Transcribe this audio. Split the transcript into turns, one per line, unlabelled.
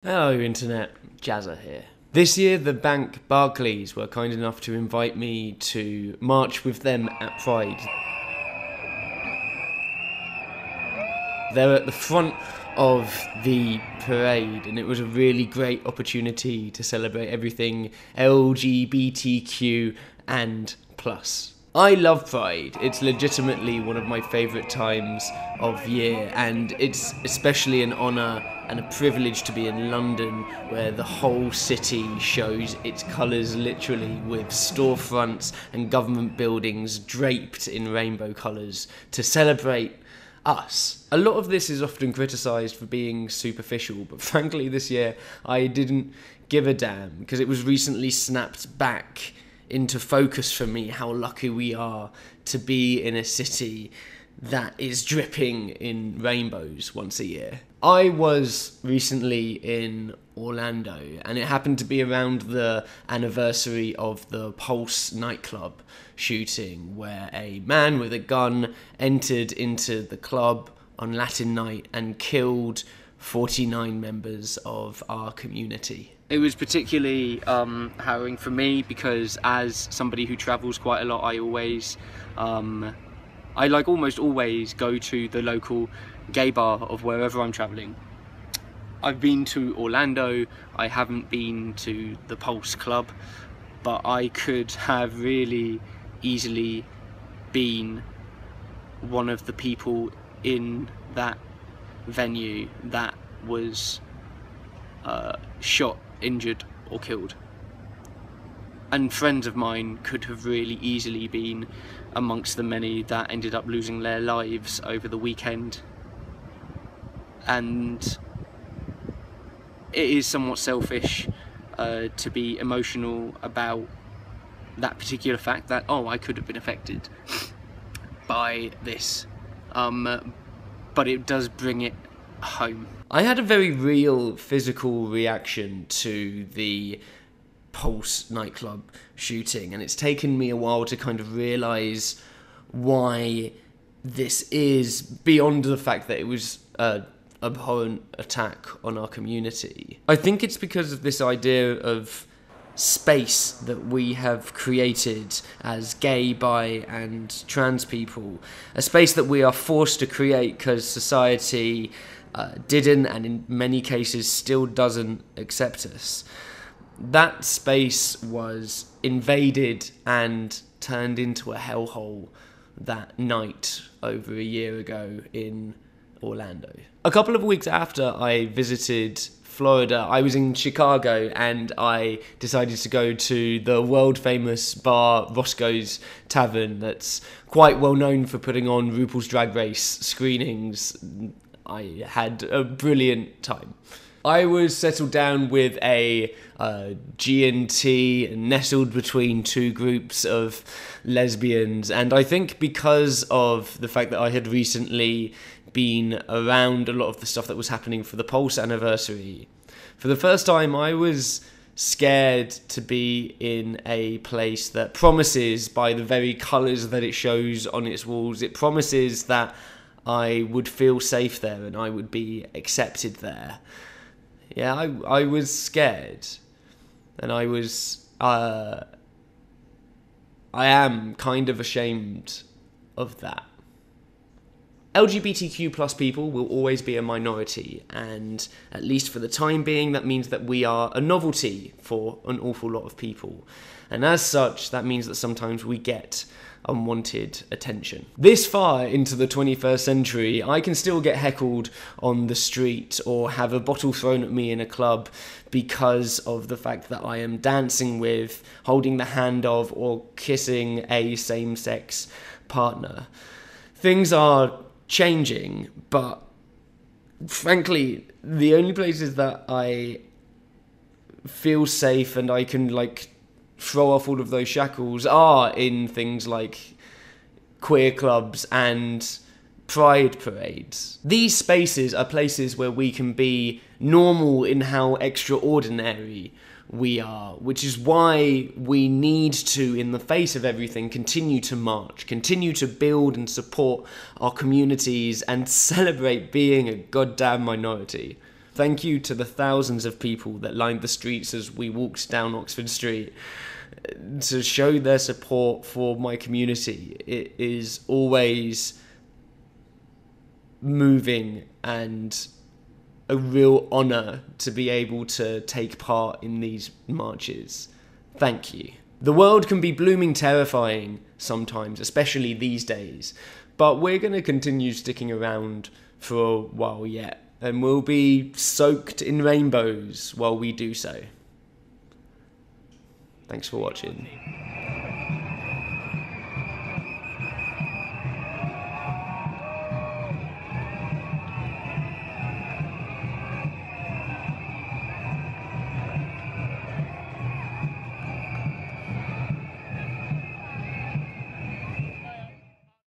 Hello Internet, Jazza here. This year the bank Barclays were kind enough to invite me to march with them at Pride. They're at the front of the parade and it was a really great opportunity to celebrate everything LGBTQ and plus. I love Pride. It's legitimately one of my favourite times of year, and it's especially an honour and a privilege to be in London, where the whole city shows its colours literally with storefronts and government buildings draped in rainbow colours to celebrate us. A lot of this is often criticised for being superficial, but frankly this year I didn't give a damn, because it was recently snapped back into focus for me how lucky we are to be in a city that is dripping in rainbows once a year. I was recently in Orlando, and it happened to be around the anniversary of the Pulse nightclub shooting, where a man with a gun entered into the club on Latin night and killed 49 members of our community. It was particularly harrowing for me because, as somebody who travels quite a lot, I almost always go to the local gay bar of wherever I'm travelling. I've been to Orlando, I haven't been to the Pulse Club, but I could have really easily been one of the people in that venue that was shot, injured or killed. And friends of mine could have really easily been amongst the many that ended up losing their lives over the weekend. And it is somewhat selfish to be emotional about that particular fact that, I could have been affected by this. But it does bring it home. I had a very real physical reaction to the Pulse nightclub shooting, and it's taken me a while to kind of realise why this is, beyond the fact that it was an abhorrent attack on our community. I think it's because of this idea of space that we have created as gay, bi and trans people, a space that we are forced to create because society didn't, and in many cases still doesn't, accept us. That space was invaded and turned into a hellhole that night over a year ago in Orlando. A couple of weeks after I visited Florida, I was in Chicago and I decided to go to the world famous bar Roscoe's Tavern that's quite well known for putting on RuPaul's Drag Race screenings. I had a brilliant time. I was settled down with a G&T nestled between two groups of lesbians, and I think because of the fact that I had recently been around a lot of the stuff that was happening for the Pulse anniversary, for the first time I was scared to be in a place that promises, by the very colours that it shows on its walls, it promises that I would feel safe there and I would be accepted there. Yeah, I was scared, and I am kind of ashamed of that. LGBTQ plus people will always be a minority, and at least for the time being, that means that we are a novelty for an awful lot of people. And as such, that means that sometimes we get unwanted attention. This far into the 21st century, I can still get heckled on the street or have a bottle thrown at me in a club because of the fact that I am dancing with, holding the hand of, or kissing a same-sex partner. Things are changing, but frankly, the only places that I feel safe and I can throw off all of those shackles are in things like queer clubs and pride parades. These spaces are places where we can be normal in how extraordinary we are, which is why we need to, in the face of everything, continue to march, continue to build and support our communities and celebrate being a goddamn minority.
Thank you to the thousands of people that lined the streets as we walked down Oxford Street to show their support for my community. It is always moving and a real honour to be able to take part in these marches. Thank you. The world can be blooming terrifying sometimes, especially these days, but we're going to continue sticking around for a while yet, and we'll be soaked in rainbows while we do so. Thanks for watching.